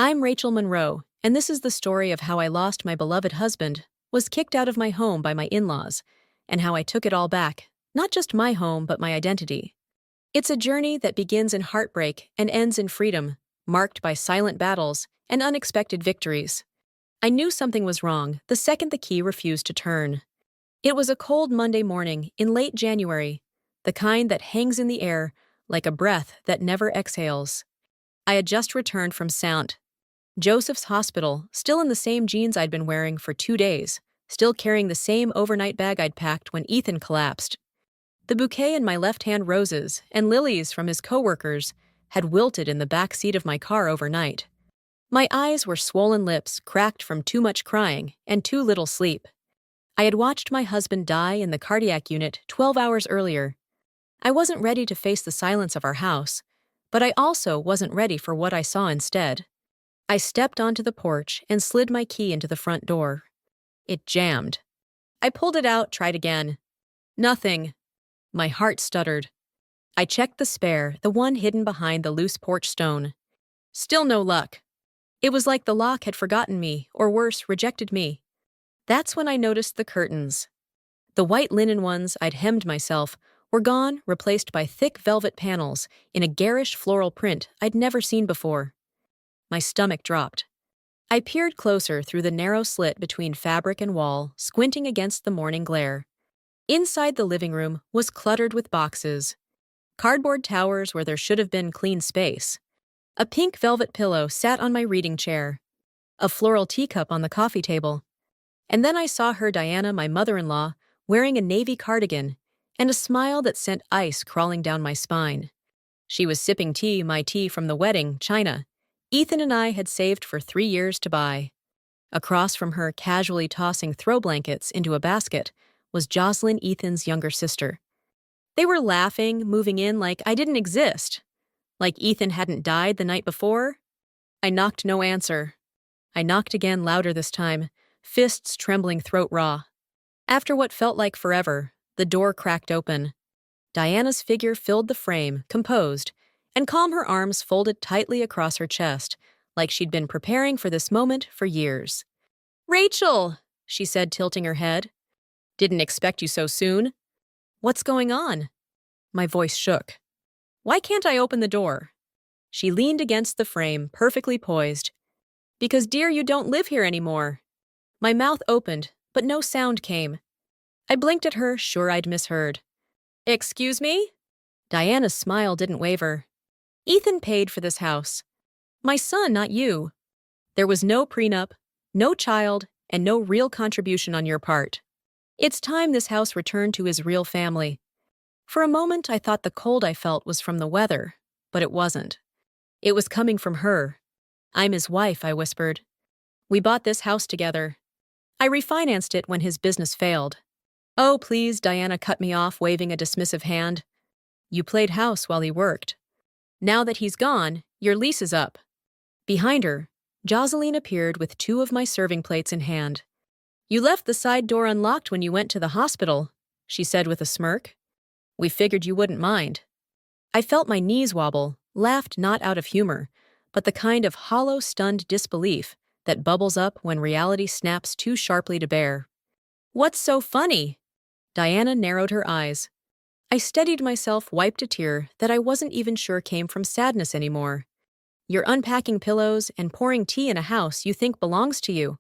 I'm Rachel Monroe, and this is the story of how I lost my beloved husband, was kicked out of my home by my in-laws, and how I took it all back, not just my home but my identity. It's a journey that begins in heartbreak and ends in freedom, marked by silent battles and unexpected victories. I knew something was wrong the second the key refused to turn. It was a cold Monday morning in late January, the kind that hangs in the air like a breath that never exhales. I had just returned from St. Joseph's Hospital, still in the same jeans I'd been wearing for 2 days, still carrying the same overnight bag I'd packed when Ethan collapsed. The bouquet in my left hand, roses and lilies from his coworkers, had wilted in the back seat of my car overnight. My eyes were swollen lips cracked from too much crying and too little sleep. I had watched my husband die in the cardiac unit 12 hours earlier. I wasn't ready to face the silence of our house, but I also wasn't ready for what I saw instead. I stepped onto the porch and slid my key into the front door. It jammed. I pulled it out, tried again. Nothing. My heart stuttered. I checked the spare, the one hidden behind the loose porch stone. Still no luck. It was like the lock had forgotten me, or worse, rejected me. That's when I noticed the curtains. The white linen ones I'd hemmed myself were gone, replaced by thick velvet panels in a garish floral print I'd never seen before. My stomach dropped. I peered closer through the narrow slit between fabric and wall, squinting against the morning glare. Inside the living room was cluttered with boxes. Cardboard towers where there should have been clean space. A pink velvet pillow sat on my reading chair. A floral teacup on the coffee table. And then I saw her, Diana, my mother-in-law, wearing a navy cardigan and a smile that sent ice crawling down my spine. She was sipping tea, my tea from the wedding, China, Ethan and I had saved for 3 years to buy. Across from her, casually tossing throw blankets into a basket, was Jocelyn, Ethan's younger sister. They were laughing, moving in like I didn't exist. Like Ethan hadn't died the night before. I knocked, no answer. I knocked again, louder this time, fists trembling, throat raw. After what felt like forever, the door cracked open. Diana's figure filled the frame, composed, and calm, her arms folded tightly across her chest, like she'd been preparing for this moment for years. "Rachel," she said, tilting her head. "Didn't expect you so soon." "What's going on?" My voice shook. "Why can't I open the door?" She leaned against the frame, perfectly poised. "Because, dear, you don't live here anymore." My mouth opened, but no sound came. I blinked at her, sure I'd misheard. "Excuse me?" Diana's smile didn't waver. "Ethan paid for this house. My son, not you. There was no prenup, no child, and no real contribution on your part. It's time this house returned to his real family." For a moment, I thought the cold I felt was from the weather, but it wasn't. It was coming from her. "I'm his wife," I whispered. "We bought this house together. I refinanced it when his business failed." "Oh, please," Diana cut me off, waving a dismissive hand. "You played house while he worked. Now that he's gone, your lease is up." Behind her, Jocelyn appeared with 2 of my serving plates in hand. "You left the side door unlocked when you went to the hospital," she said with a smirk. "We figured you wouldn't mind." I felt my knees wobble, laughed not out of humor, but the kind of hollow, stunned disbelief that bubbles up when reality snaps too sharply to bear. "What's so funny?" Diana narrowed her eyes. I steadied myself, wiped a tear that I wasn't even sure came from sadness anymore. "You're unpacking pillows and pouring tea in a house you think belongs to you,"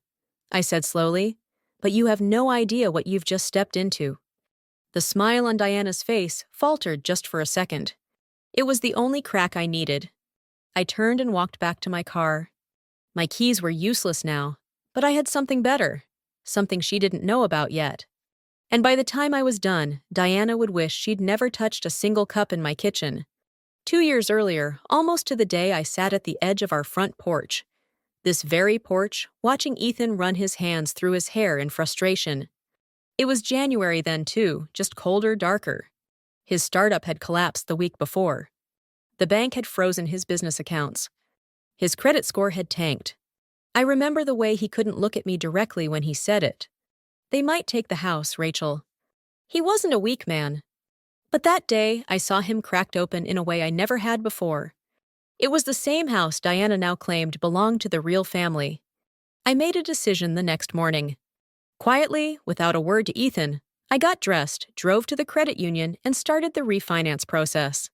I said slowly, "but you have no idea what you've just stepped into." The smile on Diana's face faltered just for a second. It was the only crack I needed. I turned and walked back to my car. My keys were useless now, but I had something better, something she didn't know about yet. And by the time I was done, Diana would wish she'd never touched a single cup in my kitchen. 2 years earlier, almost to the day, I sat at the edge of our front porch. This very porch, watching Ethan run his hands through his hair in frustration. It was January then, too, just colder, darker. His startup had collapsed the week before. The bank had frozen his business accounts. His credit score had tanked. I remember the way he couldn't look at me directly when he said it. "They might take the house, Rachel." He wasn't a weak man. But that day, I saw him cracked open in a way I never had before. It was the same house Diana now claimed belonged to the real family. I made a decision the next morning. Quietly, without a word to Ethan, I got dressed, drove to the credit union, and started the refinance process.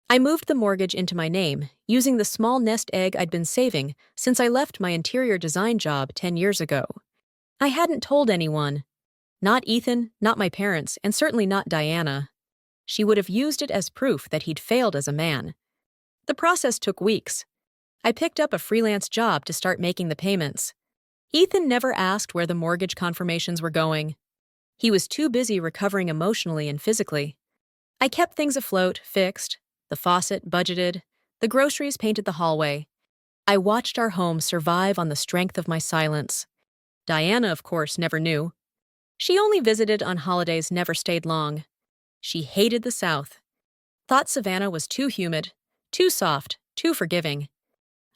I moved the mortgage into my name, using the small nest egg I'd been saving since I left my interior design job 10 years ago. I hadn't told anyone. Not Ethan, not my parents, and certainly not Diana. She would have used it as proof that he'd failed as a man. The process took weeks. I picked up a freelance job to start making the payments. Ethan never asked where the mortgage confirmations were going. He was too busy recovering emotionally and physically. I kept things afloat, fixed, the faucet budgeted, the groceries painted the hallway. I watched our home survive on the strength of my silence. Diana, of course, never knew. She only visited on holidays, never stayed long. She hated the South. Thought Savannah was too humid, too soft, too forgiving.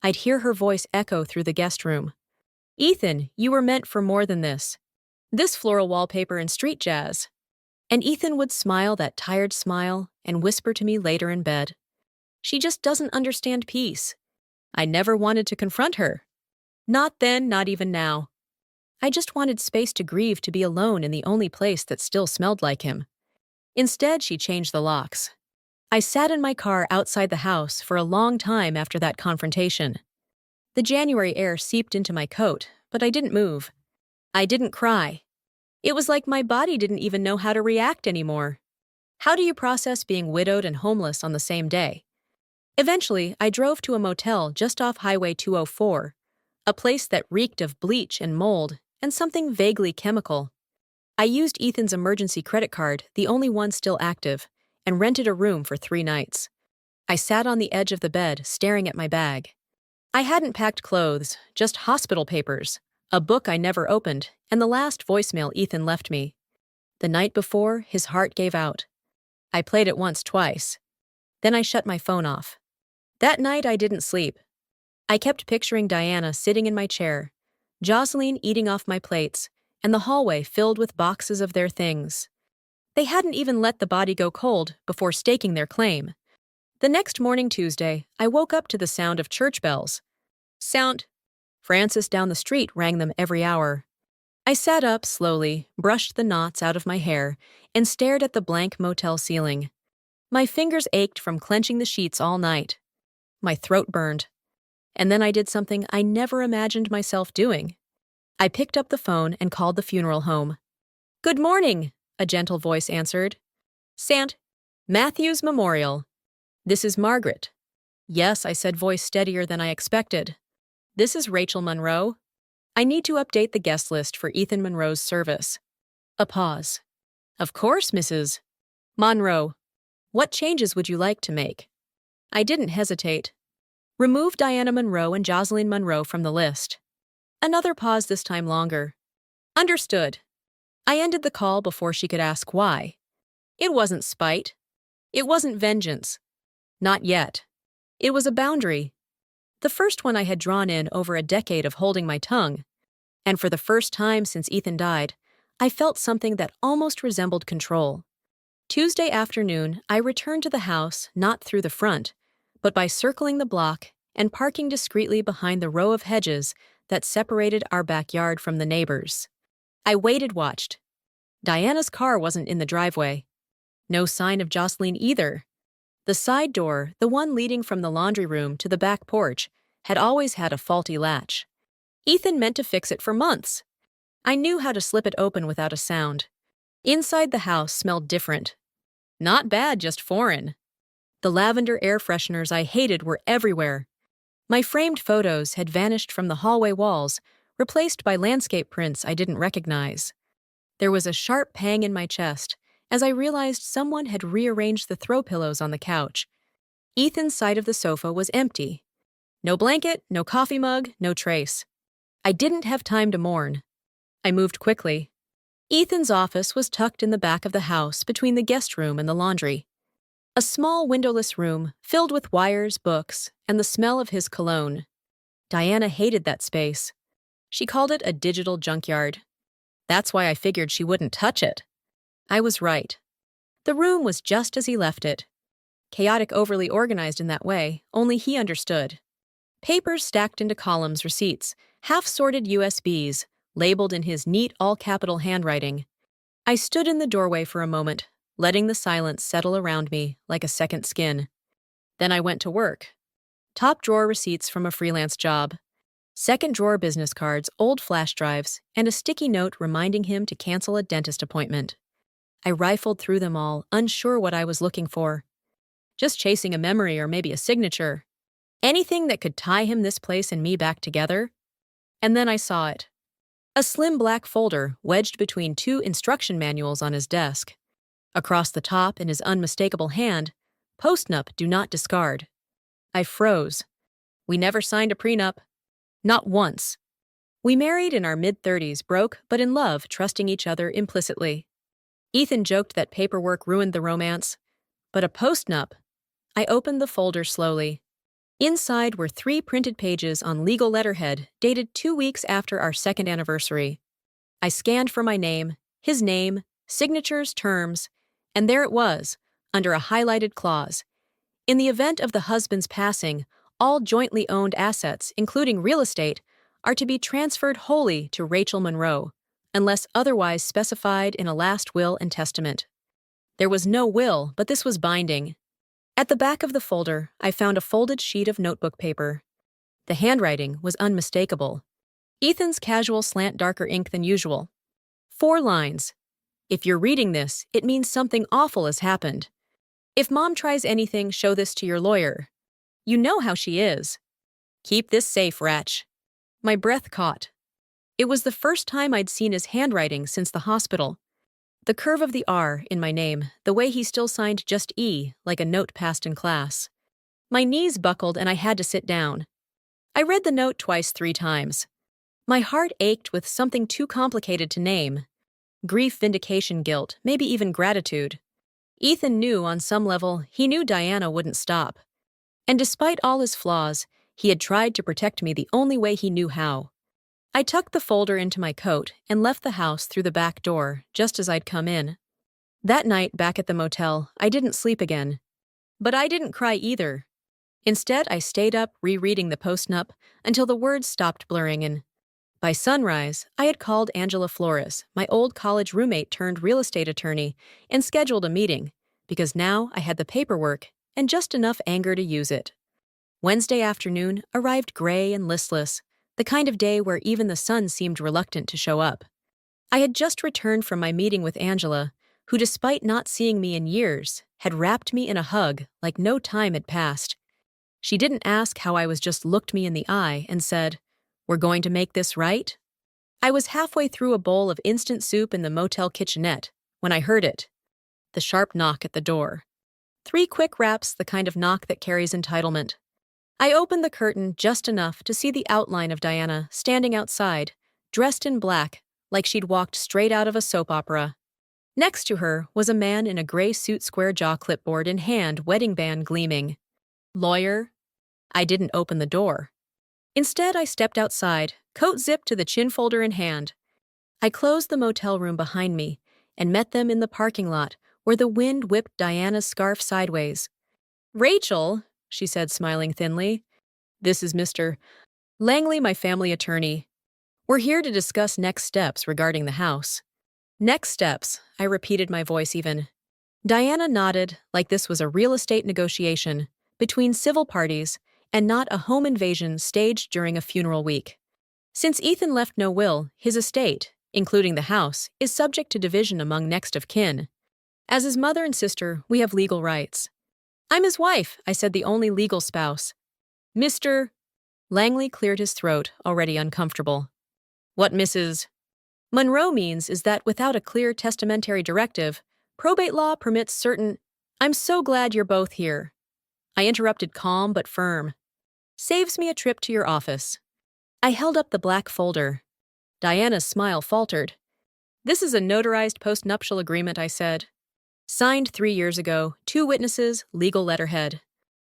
I'd hear her voice echo through the guest room. Ethan, you were meant for more than this. This floral wallpaper and street jazz. And Ethan would smile that tired smile and whisper to me later in bed. She just doesn't understand peace. I never wanted to confront her. Not then, not even now. I just wanted space to grieve, to be alone in the only place that still smelled like him. Instead, she changed the locks. I sat in my car outside the house for a long time after that confrontation. The January air seeped into my coat, but I didn't move. I didn't cry. It was like my body didn't even know how to react anymore. How do you process being widowed and homeless on the same day? Eventually, I drove to a motel just off Highway 204, a place that reeked of bleach and mold and something vaguely chemical. I used Ethan's emergency credit card, the only one still active, and rented a room for 3 nights. I sat on the edge of the bed, staring at my bag. I hadn't packed clothes, just hospital papers, a book I never opened, and the last voicemail Ethan left me. The night before, his heart gave out. I played it once, twice. Then I shut my phone off. That night I didn't sleep. I kept picturing Diana sitting in my chair, Jocelyn eating off my plates, and the hallway filled with boxes of their things. They hadn't even let the body go cold before staking their claim. The next morning, Tuesday, I woke up to the sound of church bells. Francis down the street rang them every hour. I sat up slowly, brushed the knots out of my hair, and stared at the blank motel ceiling. My fingers ached from clenching the sheets all night. My throat burned. And then I did something I never imagined myself doing. I picked up the phone and called the funeral home. "Good morning," a gentle voice answered. "St. Matthew's Memorial. This is Margaret." "Yes," I said, voice steadier than I expected. "This is Rachel Monroe. I need to update the guest list for Ethan Monroe's service." A pause. "Of course, Mrs. Monroe. What changes would you like to make?" I didn't hesitate. "Remove Diana Monroe and Jocelyn Monroe from the list." Another pause, this time longer. "Understood." I ended the call before she could ask why. It wasn't spite. It wasn't vengeance. Not yet. It was a boundary. The first one I had drawn in over a decade of holding my tongue. And for the first time since Ethan died, I felt something that almost resembled control. Tuesday afternoon, I returned to the house not through the front, but by circling the block and parking discreetly behind the row of hedges that separated our backyard from the neighbors. I waited, watched. Diana's car wasn't in the driveway. No sign of Jocelyn either. The side door, the one leading from the laundry room to the back porch, had always had a faulty latch. Ethan meant to fix it for months. I knew how to slip it open without a sound. Inside the house smelled different. Not bad, just foreign. The lavender air fresheners I hated were everywhere. My framed photos had vanished from the hallway walls, replaced by landscape prints I didn't recognize. There was a sharp pang in my chest as I realized someone had rearranged the throw pillows on the couch. Ethan's side of the sofa was empty. No blanket, no coffee mug, no trace. I didn't have time to mourn. I moved quickly. Ethan's office was tucked in the back of the house between the guest room and the laundry. A small windowless room filled with wires, books, and the smell of his cologne. Diana hated that space. She called it a digital junkyard. That's why I figured she wouldn't touch it. I was right. The room was just as he left it. Chaotic, overly organized in that way, only he understood. Papers stacked into columns, receipts, half-sorted USBs, labeled in his neat all-capital handwriting. I stood in the doorway for a moment, letting the silence settle around me like a second skin. Then I went to work. Top drawer receipts from a freelance job. Second drawer business cards, old flash drives, and a sticky note reminding him to cancel a dentist appointment. I rifled through them all, unsure what I was looking for. Just chasing a memory or maybe a signature. Anything that could tie him, this place, and me back together. And then I saw it. A slim black folder wedged between two instruction manuals on his desk. Across the top, in his unmistakable hand, "Postnup, do not discard." I froze. We never signed a prenup. Not once. We married in our mid-30s, broke, but in love, trusting each other implicitly. Ethan joked that paperwork ruined the romance. But a postnup? I opened the folder slowly. Inside were 3 printed pages on legal letterhead, dated 2 weeks after our second anniversary. I scanned for my name, his name, signatures, terms, and there it was, under a highlighted clause. In the event of the husband's passing, all jointly owned assets, including real estate, are to be transferred wholly to Rachel Monroe, unless otherwise specified in a last will and testament. There was no will, but this was binding. At the back of the folder, I found a folded sheet of notebook paper. The handwriting was unmistakable. Ethan's casual slant, darker ink than usual. 4 lines. If you're reading this, it means something awful has happened. If Mom tries anything, show this to your lawyer. You know how she is. Keep this safe, wretch. My breath caught. It was the first time I'd seen his handwriting since the hospital. The curve of the R in my name, the way he still signed just E, like a note passed in class. My knees buckled and I had to sit down. I read the note twice, 3 times. My heart ached with something too complicated to name. Grief, vindication, guilt, maybe even gratitude. Ethan knew on some level, he knew Diana wouldn't stop. And despite all his flaws, he had tried to protect me the only way he knew how. I tucked the folder into my coat and left the house through the back door, just as I'd come in. That night, back at the motel, I didn't sleep again. But I didn't cry either. Instead, I stayed up rereading the postnup until the words stopped blurring, and by sunrise, I had called Angela Flores, my old college roommate turned real estate attorney, and scheduled a meeting, because now I had the paperwork and just enough anger to use it. Wednesday afternoon arrived gray and listless, the kind of day where even the sun seemed reluctant to show up. I had just returned from my meeting with Angela, who, despite not seeing me in years, had wrapped me in a hug like no time had passed. She didn't ask how I was, just looked me in the eye and said, "We're going to make this right?" I was halfway through a bowl of instant soup in the motel kitchenette when I heard it. The sharp knock at the door. 3 quick raps, the kind of knock that carries entitlement. I opened the curtain just enough to see the outline of Diana standing outside, dressed in black, like she'd walked straight out of a soap opera. Next to her was a man in a gray suit, square jaw, clipboard in hand, wedding band gleaming. Lawyer? I didn't open the door. Instead, I stepped outside, coat zipped to the chin, folder in hand. I closed the motel room behind me and met them in the parking lot where the wind whipped Diana's scarf sideways. "Rachel," she said, smiling thinly. "This is Mr. Langley, my family attorney. We're here to discuss next steps regarding the house." "Next steps," I repeated, my voice even. Diana nodded, like this was a real estate negotiation between civil parties and not a home invasion staged during a funeral week. Since Ethan left no will, his estate, including the house, is subject to division among next of kin. As his mother and sister, we have legal rights. "I'm his wife," I said, "the only legal spouse." "Mr. Langley cleared his throat, already uncomfortable. "What Mrs. Monroe means is that without a clear testamentary directive, probate law permits certain—" "I'm so glad you're both here," I interrupted, calm but firm. "Saves me a trip to your office." I held up the black folder. Diana's smile faltered. "This is a notarized postnuptial agreement," I said. "Signed 3 years ago, 2 witnesses, legal letterhead.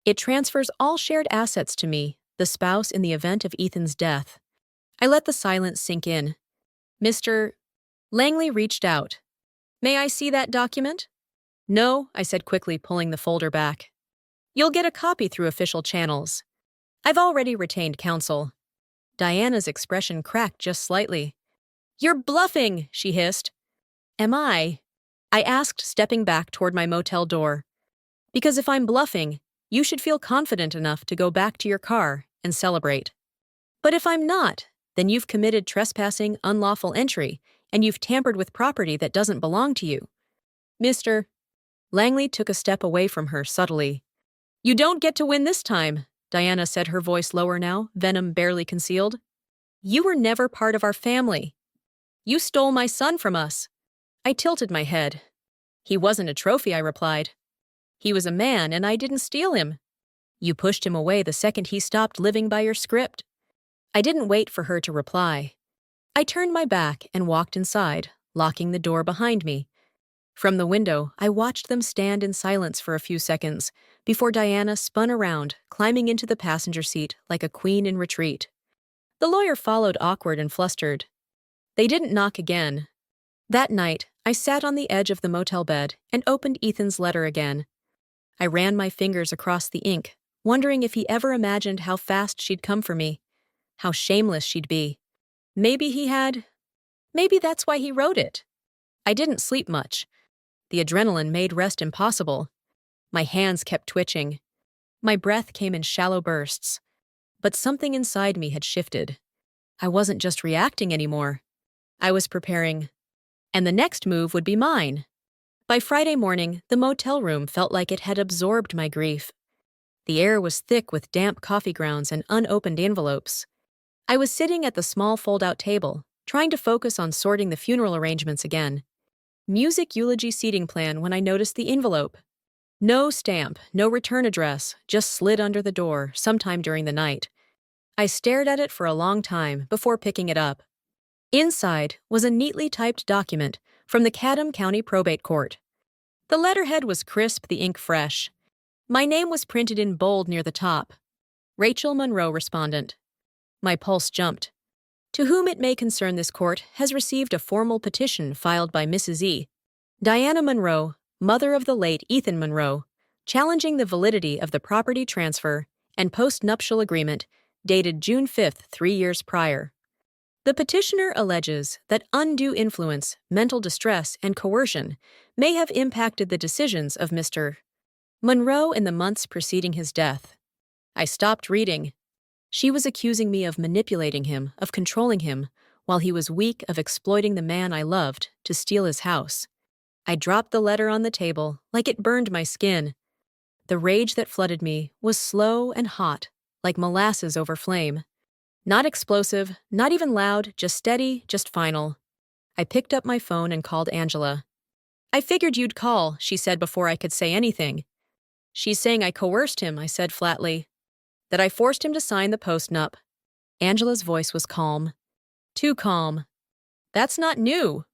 It transfers all shared assets to me, the spouse, in the event of Ethan's death." I let the silence sink in. Mr. Langley reached out. "May I see that document?" "No," I said quickly, pulling the folder back. You'll get a copy through official channels. I've already retained counsel. Diana's expression cracked just slightly. You're bluffing, she hissed. Am I? I asked, stepping back toward my motel door. Because if I'm bluffing, you should feel confident enough to go back to your car and celebrate. But if I'm not, then you've committed trespassing, unlawful entry, and you've tampered with property that doesn't belong to you. Mr. Langley took a step away from her subtly. You don't get to win this time, Diana said, her voice lower now, venom barely concealed. You were never part of our family. You stole my son from us. I tilted my head. He wasn't a trophy, I replied. He was a man, and I didn't steal him. You pushed him away the second he stopped living by your script. I didn't wait for her to reply. I turned my back and walked inside, locking the door behind me. From the window, I watched them stand in silence for a few seconds before Diana spun around, climbing into the passenger seat like a queen in retreat. The lawyer followed, awkward and flustered. They didn't knock again. That night, I sat on the edge of the motel bed and opened Ethan's letter again. I ran my fingers across the ink, wondering if he ever imagined how fast she'd come for me, how shameless she'd be. Maybe he had. Maybe that's why he wrote it. I didn't sleep much. The adrenaline made rest impossible. My hands kept twitching. My breath came in shallow bursts. But something inside me had shifted. I wasn't just reacting anymore. I was preparing. And the next move would be mine. By Friday morning, the motel room felt like it had absorbed my grief. The air was thick with damp coffee grounds and unopened envelopes. I was sitting at the small fold-out table, trying to focus on sorting the funeral arrangements again. Music eulogy seating plan when I noticed the envelope. No stamp, no return address, just slid under the door sometime during the night. I stared at it for a long time before picking it up. Inside was a neatly typed document from the Chatham County Probate Court. The letterhead was crisp, the ink fresh. My name was printed in bold near the top. Rachel Monroe, respondent. My pulse jumped. To whom it may concern, this court has received a formal petition filed by Mrs. E. Diana Monroe, mother of the late Ethan Monroe, challenging the validity of the property transfer and post-nuptial agreement dated June 5, 3 years prior. The petitioner alleges that undue influence, mental distress, and coercion may have impacted the decisions of Mr. Monroe in the months preceding his death. I stopped reading. She was accusing me of manipulating him, of controlling him, while he was weak, of exploiting the man I loved to steal his house. I dropped the letter on the table like it burned my skin. The rage that flooded me was slow and hot, like molasses over flame. Not explosive, not even loud, just steady, just final. I picked up my phone and called Angela. I figured you'd call, she said before I could say anything. She's saying I coerced him, I said flatly. That I forced him to sign the post-nup. Angela's voice was calm. Too calm. That's not new.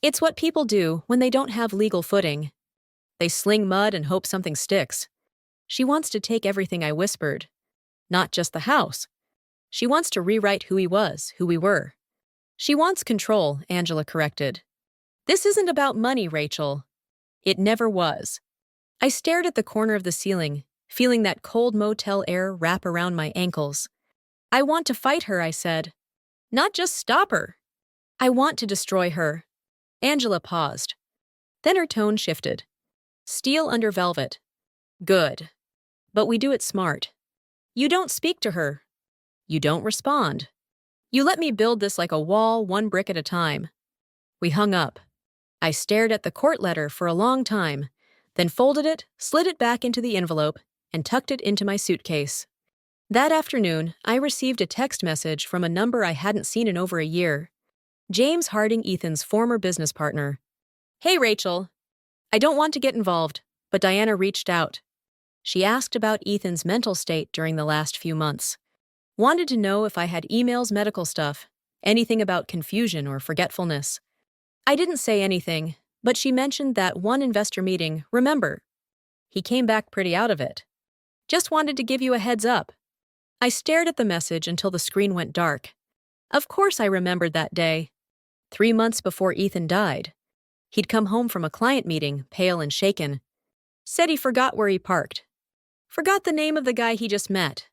It's what people do when they don't have legal footing. They sling mud and hope something sticks. She wants to take everything I whispered. Not just the house. She wants to rewrite who he was, who we were. She wants control, Angela corrected. This isn't about money, Rachel. It never was. I stared at the corner of the ceiling, feeling that cold motel air wrap around my ankles. I want to fight her, I said. Not just stop her. I want to destroy her. Angela paused. Then her tone shifted. Steel under velvet. Good. But we do it smart. You don't speak to her. You don't respond. You let me build this like a wall, one brick at a time. We hung up. I stared at the court letter for a long time, then folded it, slid it back into the envelope, and tucked it into my suitcase. That afternoon, I received a text message from a number I hadn't seen in over a year. James Harding, Ethan's former business partner. Hey, Rachel. I don't want to get involved, but Diana reached out. She asked about Ethan's mental state during the last few months. Wanted to know if I had emails, medical stuff, anything about confusion or forgetfulness. I didn't say anything, but she mentioned that one investor meeting, remember? He came back pretty out of it. Just wanted to give you a heads up. I stared at the message until the screen went dark. Of course I remembered that day. 3 months before Ethan died. He'd come home from a client meeting, pale and shaken. Said he forgot where he parked. Forgot the name of the guy he just met.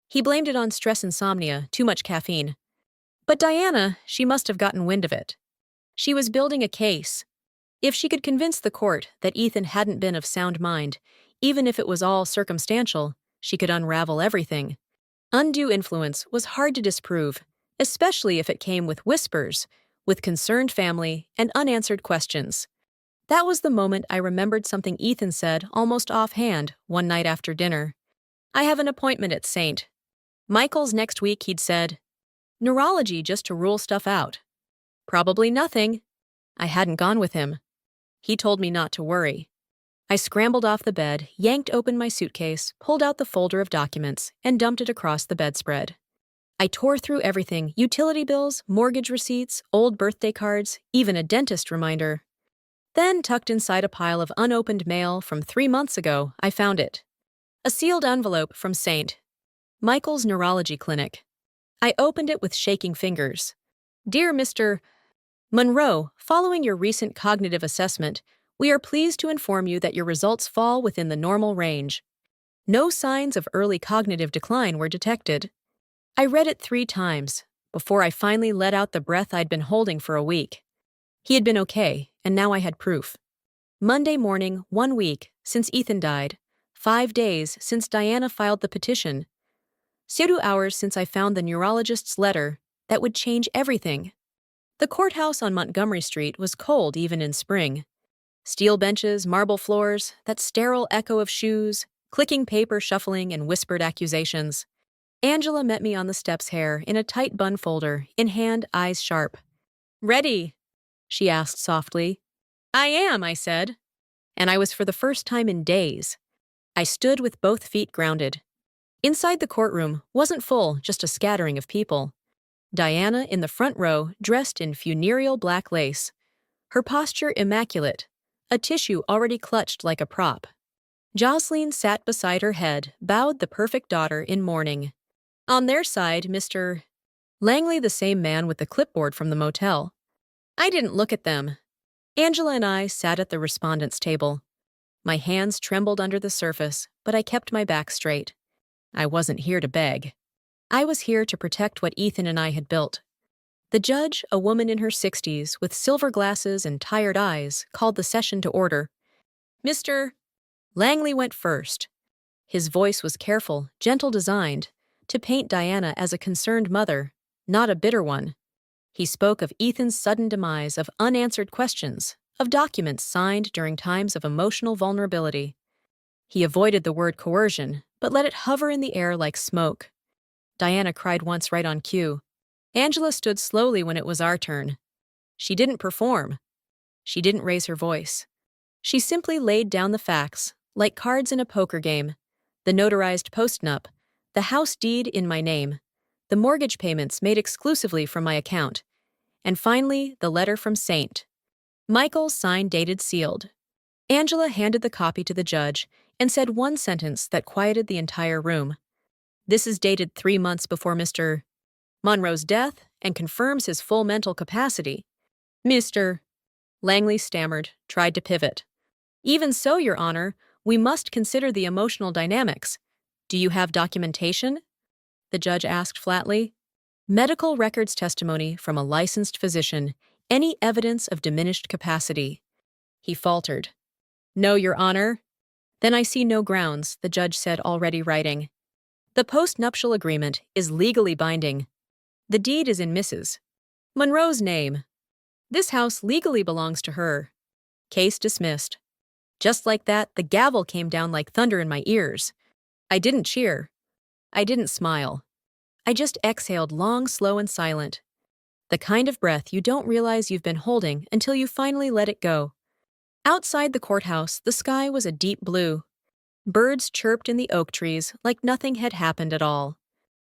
He blamed it on stress insomnia, too much caffeine. But Diana, she must have gotten wind of it. She was building a case. If she could convince the court that Ethan hadn't been of sound mind, even if it was all circumstantial, she could unravel everything. Undue influence was hard to disprove, especially if it came with whispers, with concerned family, and unanswered questions. That was the moment I remembered something Ethan said almost offhand one night after dinner. I have an appointment at St. Michael's next week, he'd said. Neurology just to rule stuff out. Probably nothing. I hadn't gone with him. He told me not to worry. I scrambled off the bed, yanked open my suitcase, pulled out the folder of documents, and dumped it across the bedspread. I tore through everything: utility bills, mortgage receipts, old birthday cards, even a dentist reminder. Then, tucked inside a pile of unopened mail from 3 months ago, I found it. A sealed envelope from St. Michael's Neurology Clinic. I opened it with shaking fingers. Dear Mr. Monroe, following your recent cognitive assessment, we are pleased to inform you that your results fall within the normal range. No signs of early cognitive decline were detected. I read it 3 times before I finally let out the breath I'd been holding for a week. He had been okay, and now I had proof. Monday morning, 1 week since Ethan died, 5 days since Diana filed the petition, 0 hours since I found the neurologist's letter that would change everything. The courthouse on Montgomery Street was cold even in spring. Steel benches, marble floors, that sterile echo of shoes, clicking paper shuffling, and whispered accusations. Angela met me on the steps, hair in a tight bun folder, in hand, eyes sharp. Ready? She asked softly. I am, I said. And I was for the first time in days. I stood with both feet grounded. Inside the courtroom wasn't full, just a scattering of people. Diana in the front row, dressed in funereal black lace. Her posture immaculate, a tissue already clutched like a prop. Jocelyn sat beside her head, bowed, the perfect daughter in mourning. On their side, Mr. Langley, the same man with the clipboard from the motel. I didn't look at them. Angela and I sat at the respondents' table. My hands trembled under the surface, but I kept my back straight. I wasn't here to beg. I was here to protect what Ethan and I had built. The judge, a woman in her 60s with silver glasses and tired eyes, called the session to order. Mr. Langley went first. His voice was careful, gentle, designed to paint Diana as a concerned mother, not a bitter one. He spoke of Ethan's sudden demise, of unanswered questions, of documents signed during times of emotional vulnerability. He avoided the word coercion, but let it hover in the air like smoke. Diana cried once right on cue. Angela stood slowly when it was our turn. She didn't perform. She didn't raise her voice. She simply laid down the facts, like cards in a poker game. The notarized postnup, the house deed in my name, the mortgage payments made exclusively from my account, and finally, the letter from St. Michael's, signed, dated, sealed. Angela handed the copy to the judge and said one sentence that quieted the entire room. This is dated 3 months before Mr. Monroe's death and confirms his full mental capacity. Mr. Langley stammered, tried to pivot. Even so, Your Honor, we must consider the emotional dynamics. Do you have documentation? The judge asked flatly. Medical records testimony from a licensed physician, any evidence of diminished capacity. He faltered. No, Your Honor. Then I see no grounds, the judge said, already writing. The postnuptial agreement is legally binding. The deed is in Mrs. Monroe's name. This house legally belongs to her. Case dismissed. Just like that, the gavel came down like thunder in my ears. I didn't cheer. I didn't smile. I just exhaled, long, slow, and silent. The kind of breath you don't realize you've been holding until you finally let it go. Outside the courthouse, the sky was a deep blue. Birds chirped in the oak trees like nothing had happened at all.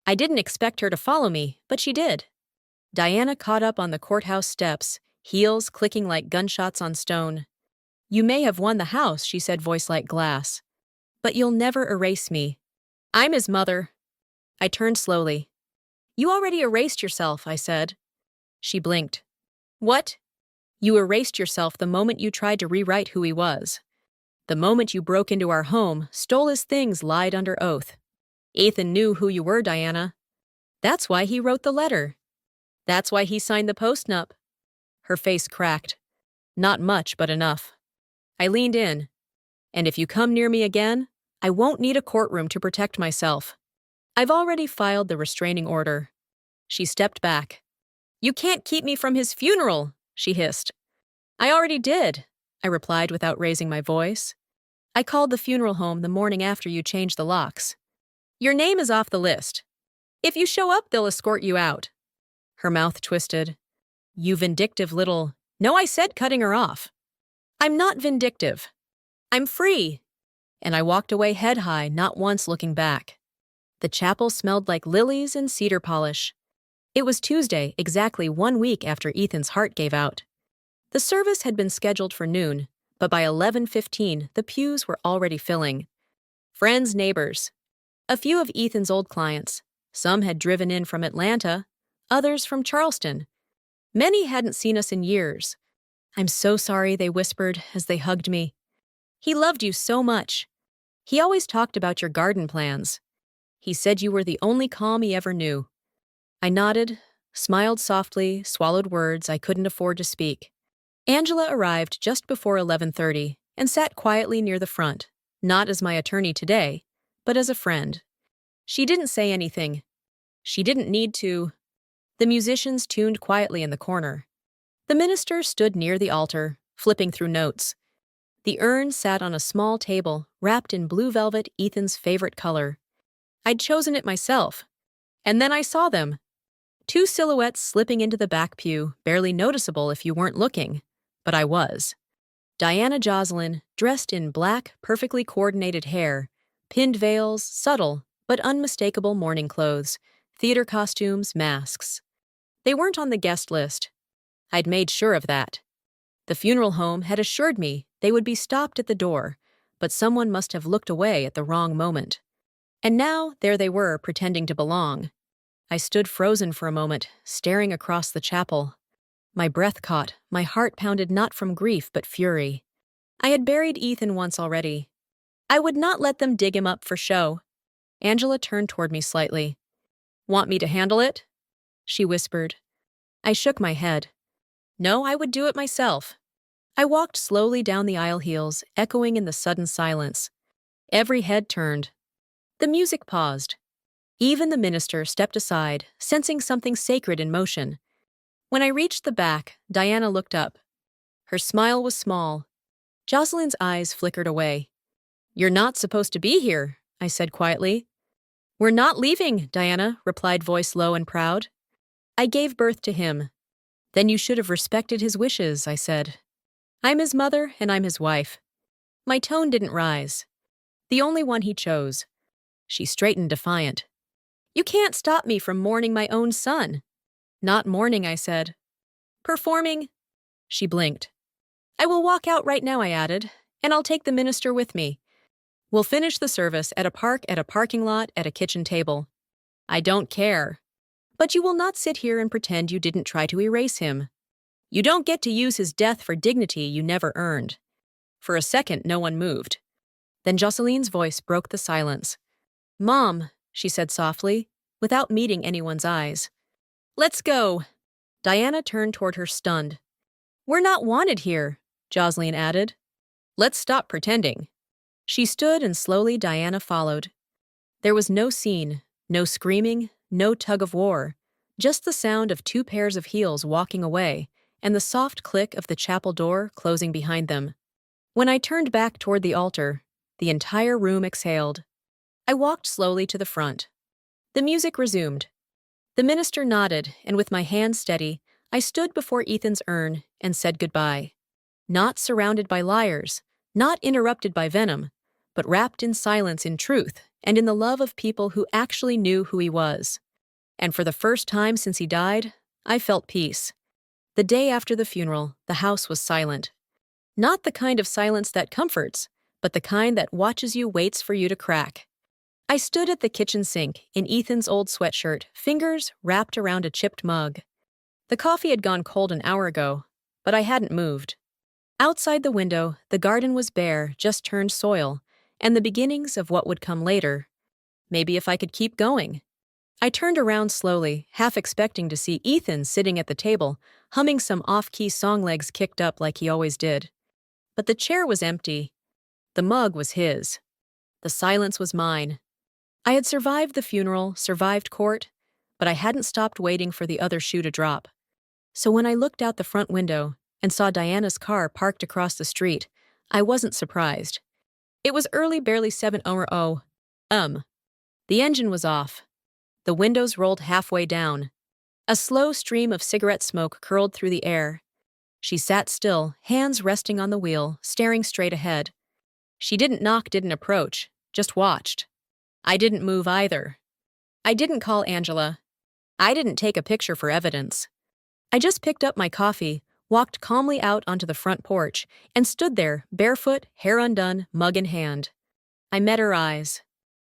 I didn't expect her to follow me, but she did. Diana caught up on the courthouse steps, heels clicking like gunshots on stone. You may have won the house, she said, voice like glass. But you'll never erase me. I'm his mother. I turned slowly. You already erased yourself, I said. She blinked. What? You erased yourself the moment you tried to rewrite who he was. The moment you broke into our home, stole his things, lied under oath. Ethan knew who you were, Diana. That's why he wrote the letter. That's why he signed the postnup. Her face cracked. Not much, but enough. I leaned in. And if you come near me again, I won't need a courtroom to protect myself. I've already filed the restraining order. She stepped back. You can't keep me from his funeral, she hissed. I already did, I replied without raising my voice. I called the funeral home the morning after you changed the locks. Your name is off the list. If you show up, they'll escort you out. Her mouth twisted. You vindictive little... No, I said cutting her off. I'm not vindictive. I'm free. And I walked away head high, not once looking back. The chapel smelled like lilies and cedar polish. It was Tuesday, exactly 1 week after Ethan's heart gave out. The service had been scheduled for noon, but by 11:15, the pews were already filling. Friends, neighbors. A few of Ethan's old clients. Some had driven in from Atlanta, others from Charleston. Many hadn't seen us in years. I'm so sorry, they whispered as they hugged me. He loved you so much. He always talked about your garden plans. He said you were the only calm he ever knew. I nodded, smiled softly, swallowed words I couldn't afford to speak. Angela arrived just before 11:30 and sat quietly near the front, not as my attorney today, but as a friend. She didn't say anything. She didn't need to. The musicians tuned quietly in the corner. The minister stood near the altar, flipping through notes. The urn sat on a small table, wrapped in blue velvet, Ethan's favorite color. I'd chosen it myself. And then I saw them. 2 silhouettes slipping into the back pew, barely noticeable if you weren't looking. But I was. Diana Jocelyn, dressed in black, perfectly coordinated hair, pinned veils, subtle but unmistakable mourning clothes, theater costumes, masks. They weren't on the guest list. I'd made sure of that. The funeral home had assured me they would be stopped at the door, but someone must have looked away at the wrong moment. And now, there they were, pretending to belong. I stood frozen for a moment, staring across the chapel. My breath caught, my heart pounded not from grief but fury. I had buried Ethan once already. I would not let them dig him up for show. Angela turned toward me slightly. Want me to handle it? She whispered. I shook my head. No, I would do it myself. I walked slowly down the aisle heels, echoing in the sudden silence. Every head turned. The music paused. Even the minister stepped aside, sensing something sacred in motion. When I reached the back, Diana looked up. Her smile was small. Jocelyn's eyes flickered away. You're not supposed to be here, I said quietly. We're not leaving, Diana, replied, voice low and proud. I gave birth to him. Then you should have respected his wishes, I said. I'm his mother and I'm his wife. My tone didn't rise. The only one he chose. She straightened defiant. You can't stop me from mourning my own son. Not mourning, I said. Performing. She blinked. I will walk out right now, I added, and I'll take the minister with me. We'll finish the service at a parking lot, at a kitchen table. I don't care. But you will not sit here and pretend you didn't try to erase him. You don't get to use his death for dignity you never earned. For a second, no one moved. Then Jocelyn's voice broke the silence. Mom, she said softly, without meeting anyone's eyes. Let's go. Diana turned toward her, stunned. We're not wanted here, Jocelyn added. Let's stop pretending. She stood and slowly Diana followed. There was no scene, no screaming, no tug of war, just the sound of 2 pairs of heels walking away and the soft click of the chapel door closing behind them. When I turned back toward the altar, the entire room exhaled. I walked slowly to the front. The music resumed. The minister nodded, and with my hands steady, I stood before Ethan's urn and said goodbye. Not surrounded by liars, not interrupted by venom, but wrapped in silence, in truth, and in the love of people who actually knew who he was. And for the first time since he died, I felt peace. The day after the funeral, the house was silent. Not the kind of silence that comforts, but the kind that watches you, waits for you to crack. I stood at the kitchen sink in Ethan's old sweatshirt, fingers wrapped around a chipped mug. The coffee had gone cold an hour ago, but I hadn't moved. Outside the window, the garden was bare, just turned soil, and the beginnings of what would come later. Maybe if I could keep going. I turned around slowly, half expecting to see Ethan sitting at the table, humming some off-key song legs kicked up like he always did. But the chair was empty. The mug was his. The silence was mine. I had survived the funeral, survived court, but I hadn't stopped waiting for the other shoe to drop. So when I looked out the front window and saw Diana's car parked across the street, I wasn't surprised. It was early, barely 7:00. The engine was off. The windows rolled halfway down. A slow stream of cigarette smoke curled through the air. She sat still, hands resting on the wheel, staring straight ahead. She didn't knock, didn't approach, just watched. I didn't move either. I didn't call Angela. I didn't take a picture for evidence. I just picked up my coffee, walked calmly out onto the front porch, and stood there, barefoot, hair undone, mug in hand. I met her eyes.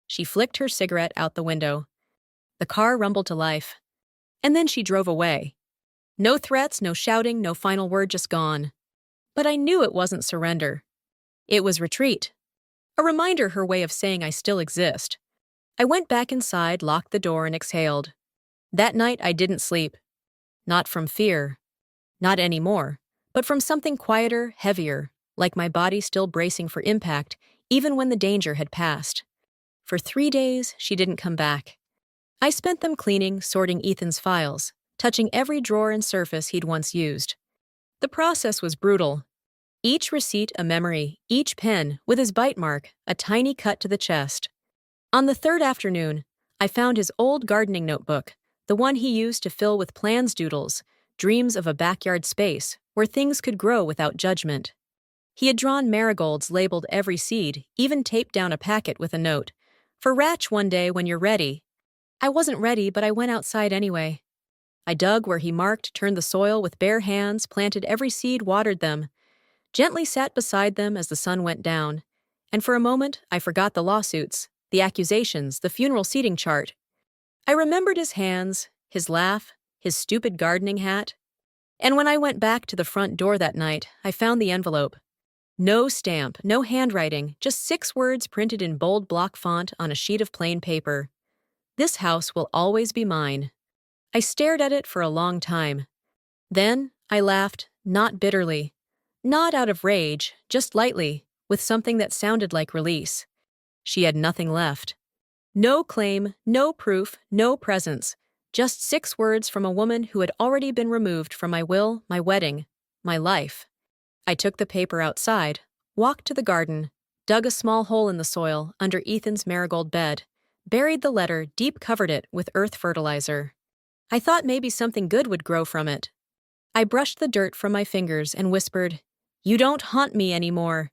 She flicked her cigarette out the window. The car rumbled to life. And then she drove away. No threats, no shouting, no final word, just gone. But I knew it wasn't surrender. It was retreat. A reminder, her way of saying I still exist. I went back inside, locked the door, and exhaled. That night I didn't sleep. Not from fear. Not anymore. But from something quieter, heavier, like my body still bracing for impact, even when the danger had passed. For 3 days, she didn't come back. I spent them cleaning, sorting Ethan's files, touching every drawer and surface he'd once used. The process was brutal. Each receipt a memory, each pen, with his bite mark, a tiny cut to the chest. On the third afternoon, I found his old gardening notebook, the one he used to fill with plans, doodles, dreams of a backyard space where things could grow without judgment. He had drawn marigolds, labeled every seed, even taped down a packet with a note. For Ratch one day when you're ready. I wasn't ready, but I went outside anyway. I dug where he marked, turned the soil with bare hands, planted every seed, watered them, gently sat beside them as the sun went down. And for a moment, I forgot the lawsuits, the accusations, the funeral seating chart. I remembered his hands, his laugh, his stupid gardening hat. And when I went back to the front door that night, I found the envelope. No stamp, no handwriting, just 6 words printed in bold block font on a sheet of plain paper. This house will always be mine. I stared at it for a long time. Then I laughed, not bitterly, not out of rage, just lightly, with something that sounded like release. She had nothing left. No claim, no proof, no presence, just 6 words from a woman who had already been removed from my will, my wedding, my life. I took the paper outside, walked to the garden, dug a small hole in the soil under Ethan's marigold bed, buried the letter, deep covered it with earth fertilizer. I thought maybe something good would grow from it. I brushed the dirt from my fingers and whispered, "You don't haunt me anymore."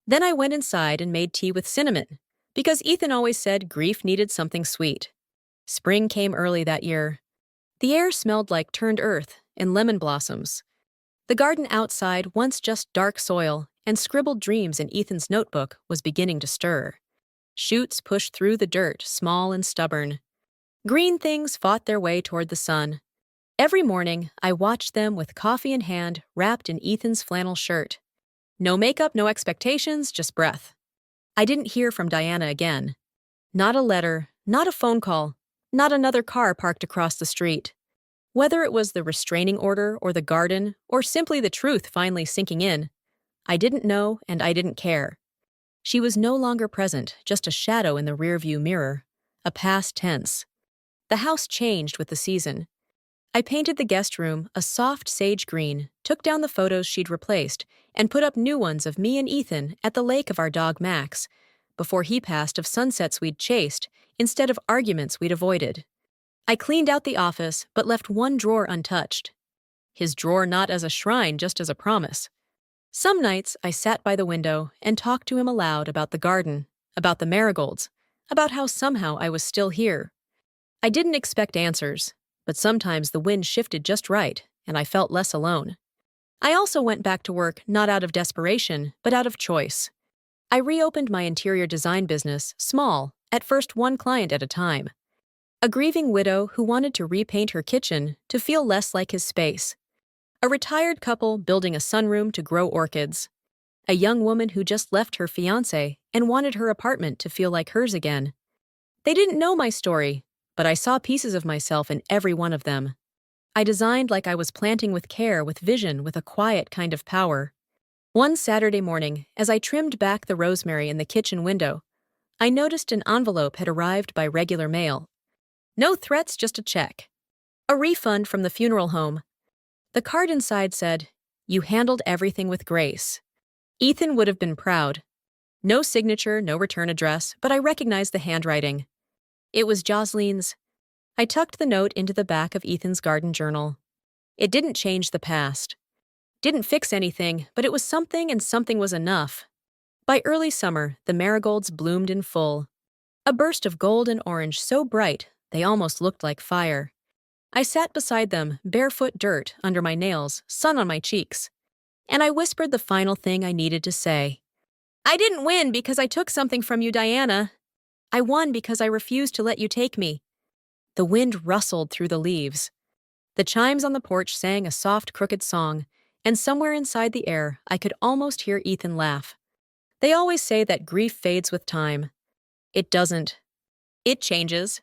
Then I went inside and made tea with cinnamon, because Ethan always said grief needed something sweet. Spring came early that year. The air smelled like turned earth and lemon blossoms. The garden outside, once just dark soil and scribbled dreams in Ethan's notebook, was beginning to stir. Shoots pushed through the dirt, small and stubborn. Green things fought their way toward the sun. Every morning, I watched them with coffee in hand, wrapped in Ethan's flannel shirt. No makeup, no expectations, just breath. I didn't hear from Diana again. Not a letter, not a phone call, not another car parked across the street. Whether it was the restraining order or the garden, or simply the truth finally sinking in, I didn't know and I didn't care. She was no longer present, just a shadow in the rearview mirror, a past tense. The house changed with the season. I painted the guest room a soft sage green, took down the photos she'd replaced, and put up new ones of me and Ethan at the lake of our dog Max, before he passed, of sunsets we'd chased instead of arguments we'd avoided. I cleaned out the office, but left one drawer untouched. His drawer not as a shrine, just as a promise. Some nights I sat by the window and talked to him aloud about the garden, about the marigolds, about how somehow I was still here. I didn't expect answers, but sometimes the wind shifted just right, and I felt less alone. I also went back to work not out of desperation, but out of choice. I reopened my interior design business, small, at first one client at a time. A grieving widow who wanted to repaint her kitchen to feel less like his space. A retired couple building a sunroom to grow orchids. A young woman who just left her fiancé and wanted her apartment to feel like hers again. They didn't know my story, but I saw pieces of myself in every one of them. I designed like I was planting with care, with vision, with a quiet kind of power. One Saturday morning, as I trimmed back the rosemary in the kitchen window, I noticed an envelope had arrived by regular mail. No threats, just a check. A refund from the funeral home. The card inside said, "You handled everything with grace." Ethan would have been proud. No signature, no return address, but I recognized the handwriting. It was Joseline's. I tucked the note into the back of Ethan's garden journal. It didn't change the past. Didn't fix anything, but it was something, and something was enough. By early summer, the marigolds bloomed in full. A burst of gold and orange so bright they almost looked like fire. I sat beside them, barefoot dirt under my nails, sun on my cheeks. And I whispered the final thing I needed to say. "I didn't win because I took something from you, Diana. I won because I refused to let you take me." The wind rustled through the leaves. The chimes on the porch sang a soft, crooked song, and somewhere inside the air, I could almost hear Ethan laugh. They always say that grief fades with time. It doesn't. It changes.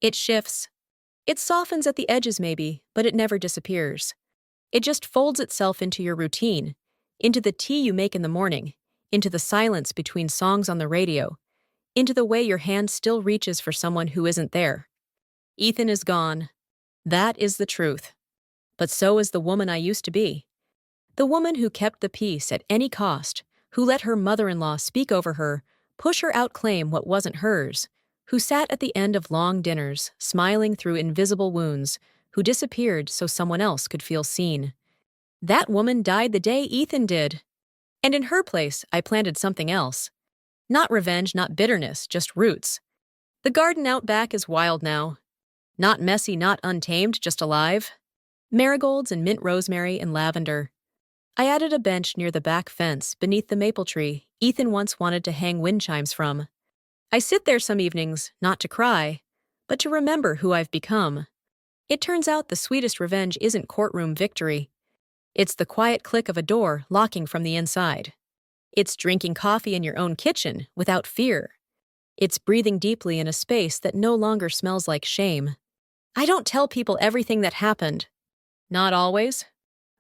It shifts. It softens at the edges maybe, but it never disappears. It just folds itself into your routine, into the tea you make in the morning, into the silence between songs on the radio, into the way your hand still reaches for someone who isn't there. Ethan is gone. That is the truth. But so is the woman I used to be. The woman who kept the peace at any cost, who let her mother-in-law speak over her, push her out claim what wasn't hers, who sat at the end of long dinners, smiling through invisible wounds, who disappeared so someone else could feel seen. That woman died the day Ethan did. And in her place, I planted something else. Not revenge, not bitterness, just roots. The garden out back is wild now. Not messy, not untamed, just alive. Marigolds and mint rosemary and lavender. I added a bench near the back fence beneath the maple tree Ethan once wanted to hang wind chimes from. I sit there some evenings, not to cry, but to remember who I've become. It turns out the sweetest revenge isn't courtroom victory. It's the quiet click of a door locking from the inside. It's drinking coffee in your own kitchen without fear. It's breathing deeply in a space that no longer smells like shame. I don't tell people everything that happened. Not always.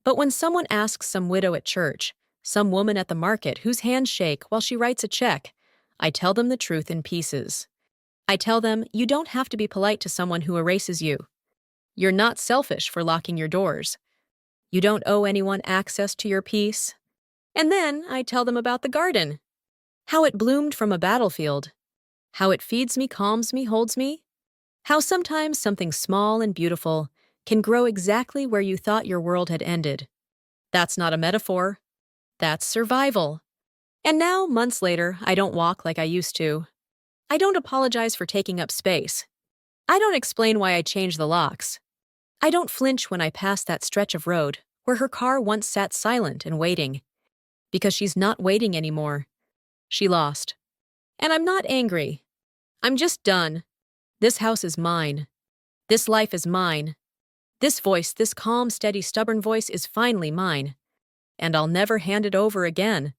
But when someone asks some widow at church, some woman at the market whose hands shake while she writes a check, I tell them the truth in pieces. I tell them you don't have to be polite to someone who erases you. You're not selfish for locking your doors. You don't owe anyone access to your peace. And then I tell them about the garden. How it bloomed from a battlefield. How it feeds me, calms me, holds me. How sometimes something small and beautiful can grow exactly where you thought your world had ended. That's not a metaphor. That's survival. And now, months later, I don't walk like I used to. I don't apologize for taking up space. I don't explain why I changed the locks. I don't flinch when I pass that stretch of road where her car once sat silent and waiting. Because she's not waiting anymore. She lost. And I'm not angry. I'm just done. This house is mine. This life is mine. This voice, this calm, steady, stubborn voice is finally mine. And I'll never hand it over again.